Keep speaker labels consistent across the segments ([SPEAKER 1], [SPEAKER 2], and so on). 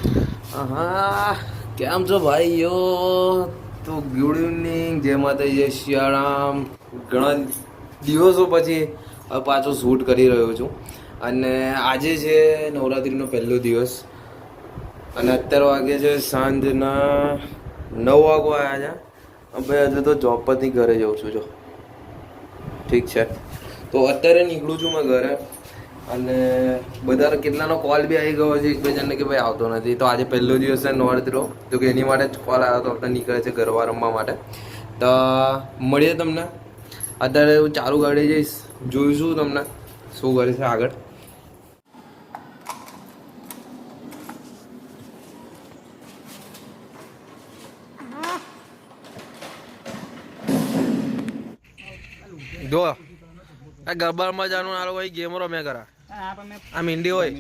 [SPEAKER 1] હા કેમ છો ભાઈઓ? તો ગુડ ઇવનિંગ, જય માતાજી, જય સિયારામ. ઘણા દિવસો પછી પાછો શૂટ કરી રહ્યો છું અને આજે છે નવરાત્રિનો પહેલો દિવસ અને અત્યારે વાગે છે સાંજના 9 વાગવા આવ્યા છે. ભાઈ હજુ તો જોબ પરથી ઘરે જઉં છું. જો ઠીક છે, તો અત્યારે નીકળું છું મેં ઘરે અને બધા કેટલાનો કોલ બી આવી ગયો છે એકબીજાને કે ભાઈ આવતો નથી. તો આજે પહેલો દિવસ છે નવરાત્રિનો, તો કે એની માટે જ કોલ આવ્યો તો આપણે નીકળે છે ગરબા રમવા માટે. તો મળીએ તમને. અત્યારે હું ચાલુ ગાડી જઈશ, જોઈશું તમને શું કરે છે આગળ. જો આ ગરબામાં જવાનું આ લોકો ગેમો રમ્યા કરા. આ મીંડી હોય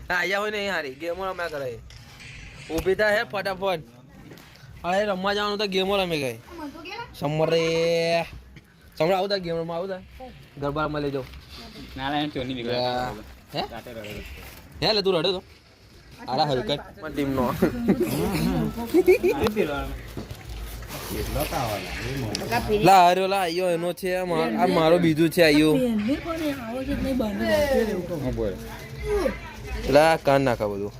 [SPEAKER 1] આયા હોય ને હારી ગેમો રમ્યા કરે. ઊભી થાય હે ફટાફટ. હવે રમવા જવાનું તો ગેમો રમી ગઈ. સમરે આવું તા ગેમ રમવા આવું તા ગરબામાં લઈ જાઉં. હે લે તું રડે તો આરા હલકટ ટીમનો લા અરે લા આયો એનો છે આ મારો બીજું છે આયો લા કાન નાખા બધું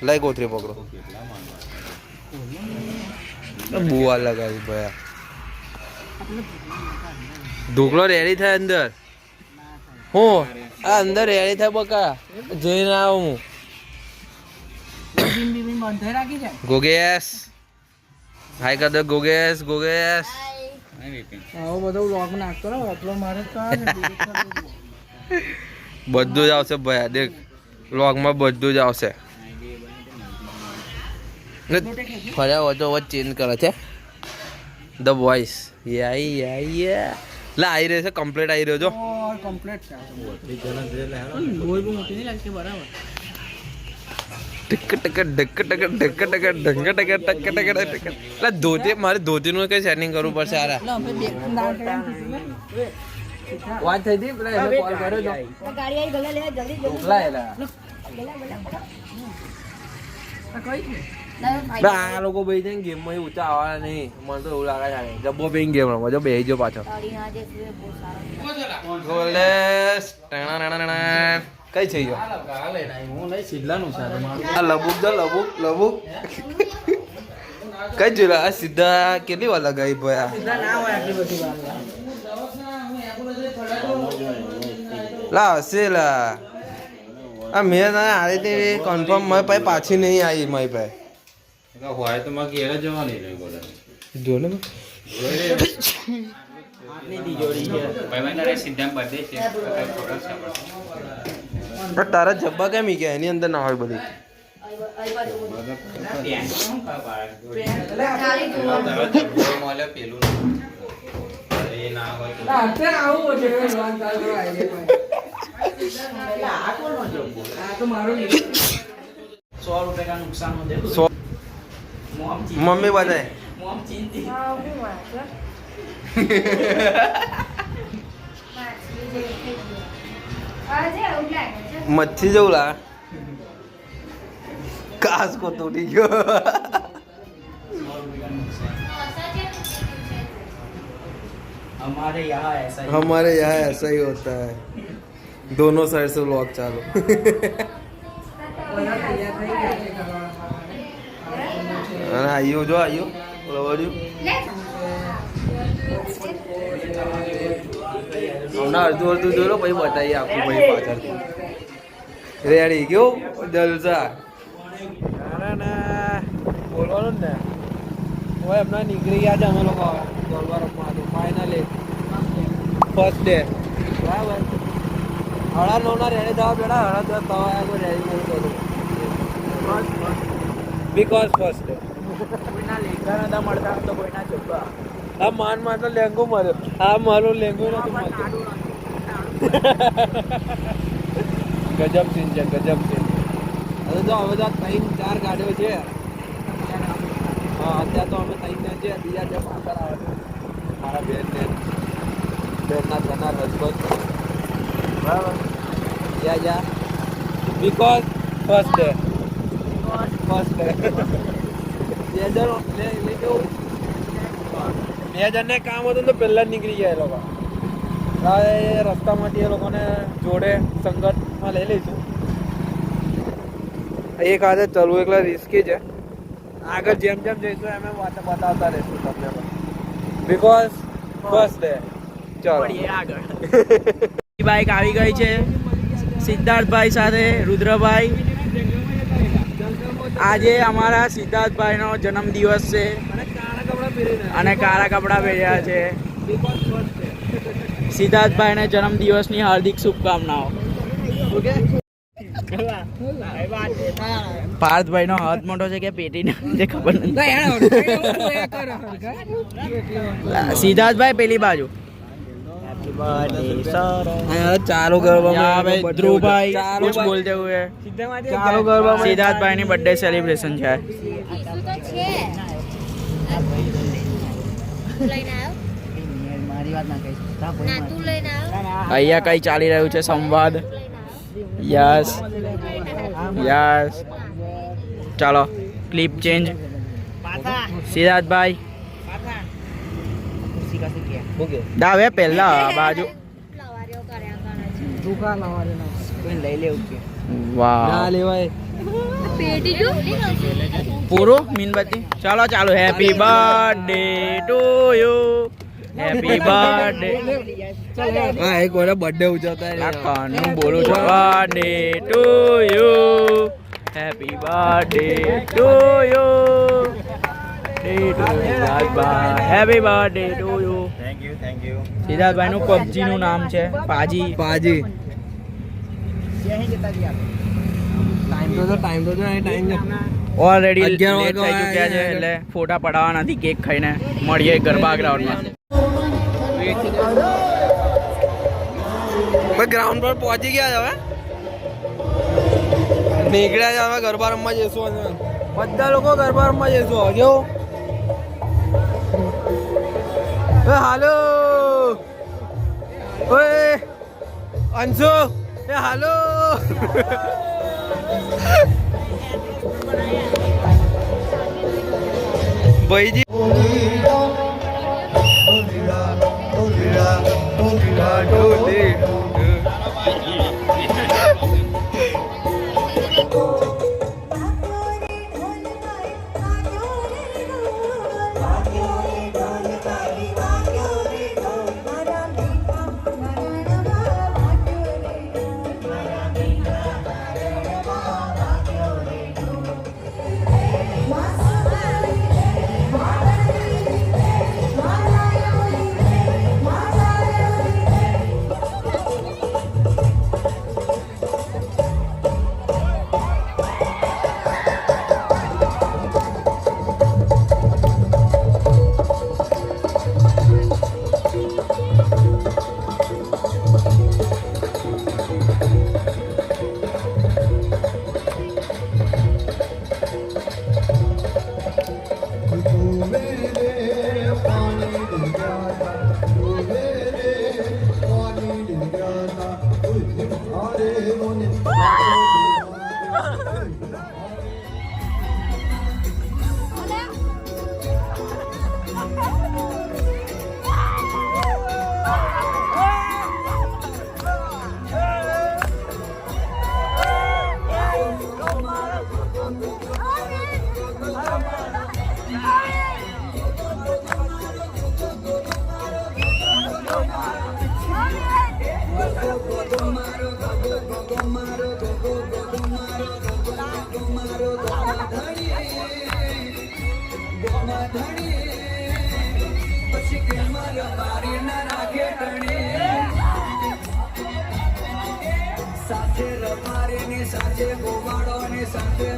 [SPEAKER 1] લાઈ કોથરી પકડો બુવા લગાવી ભયા ઢોકળો રેડી થાય અંદર હું આ અંદર રેડી થાય બકા જોઈને આવું હું ગોગેસ હાય કર દો ગોગેશ આવો બધો વ્લોગ નાખતો રહો અપલોડ મારે બધું જ આવશે ભાઈ દેખ વ્લોગમાં બધું જ આવશે. ફર્યા હોય તો ચેન્જ કરે છે ધ વોઇસ યા લા આવી રહ્યો છે કમ્પ્લીટ આવી રહ્યો છો કમ્પ્લીટ ધોતી મારે ધોતીનું કઈ સેટિંગ કરવું પડશે. વાત થઈ હતી આ લોકો ભાઈ છે ને ગેમમાં ઊંચા આવવાના નહીં. મને તો એવું લાગે છે જબ્બો પેઇંગ ગેમ રમવા જો બેહી જો પાછો કઈ થઈ ગયો આ લબુક જો લબુક કઈ જોયેલા આ સીધા કેટલી વાર લગાવી ભયા લા હશે લા આ મેં તને આવી હતી કન્ફર્મ મારી પાસે પાછી નહીં આવી મારી પાસે હોય તો મારે ઘેર જવાની જો ને તારા જબ્બા કેમ ગયા એની અંદર ના હોય બધી મમ્મી બધાય મચ્છી જવું લા कास को तोड़ी गयो हमारे यहाँ ऐसा ही होता है दोनों साइड से व्लॉग चालू आइयो जो आइयो हमने अर्धू जो लो भाई बताइए आपको भाई पाचर रेडी क्यों जलसा બોલવાનું ને હવે હમણાં નીકળી ગયા છે અમે લોકો ગરબા રમવા તો ફાઇનલી ફર્સ્ટ ડે બરાબર 9:30 રેડી થવા પેલા 10:30 થવા રેડી કરું બીકોઝ ફર્સ્ટ ડે કોઈના લેંગા નતા મળતા તો કોઈના ચપ્પા આ માન તો લેંગો મળ્યો આ મારો લેંગો નથી મળતો ગજબ સીન છે ગજબ સીન. હવે તો 3-4 ગાડીઓ છે. હા અત્યારે તો અમે 3 છે બીજા જે પાછળ આવે છે મારા બેનના થનાર હસબન્ડ બરાબર જા બીકોઝ ફર્સ્ટ ડે 2000 ને કામ હતું તો પહેલા જ નીકળી ગયા એ લોકો. રસ્તામાંથી એ લોકોને જોડે સંગતમાં લઈ લઈશું. એક હાથે ચલવું એકલા રિસ્કી છે. આગળ જેમ જેમ જઈશું એમ બતાવતા રહીશું તમને બીકોઝ ફર્સ્ટ ડે. ચાલો આગળ. બાઈક આવી ગઈ છે સિદ્ધાર્થભાઈ સાથે રુદ્રભાઈ. આજે અમારા સિદ્ધાર્થભાઈનો જન્મદિવસ છે અને કાળા કપડાં પહેર્યા છે. સિદ્ધાર્થભાઈને જન્મદિવસની હાર્દિક શુભકામનાઓ. પાર્થભાઈનો હાથ મોટો છે કે પેટી ને ખબર નથી. સિદ્ધાર્થભાઈ પેલી બાજુ चारों गरबा में ध्रुवभाई कुछ बोलते हुए चारों गरबा में सिद्धार्थभाई ની બર્થડે સેલિબ્રેશન છે. અહીંયા કઈ ચાલી રહ્યું છે સંવાદ. યસ યસ ચાલો ક્લિપ ચેન્જ. સિદ્ધાર્થભાઈ દાવે પહેલા બાજુ પૂરું મીનબત્તી. ચાલો ચાલો. Happy birthday to you. Happy birthday. હા એક વાર બર્થડે ઉજવતા કાનું બોલું છું. Birthday to you. Happy birthday to you. Happy birthday to you. Thank you. સિદ્ધાર્થભાઈ નું પબજી નું નામ છે પાજી. ઓલરેડી લેટ થઈ ચૂક્યા છે એટલે ફોટા પડાવવા નથી. કેક ખાઈને મળીએ ગરબા ગ્રાઉન્ડમાં. ગ્રાઉન્ડ પર પહોંચી ગયા છે. હવે નીકળ્યા છે. હવે ગરબા રમવા જઈશું. બધા લોકો ગરબા રમવા જઈશું. કેવું હાલો ઓય અંશુ એ હાલો. ભાઈજી સાથે રમારે ને સાથે ગોવાડો ને સાથે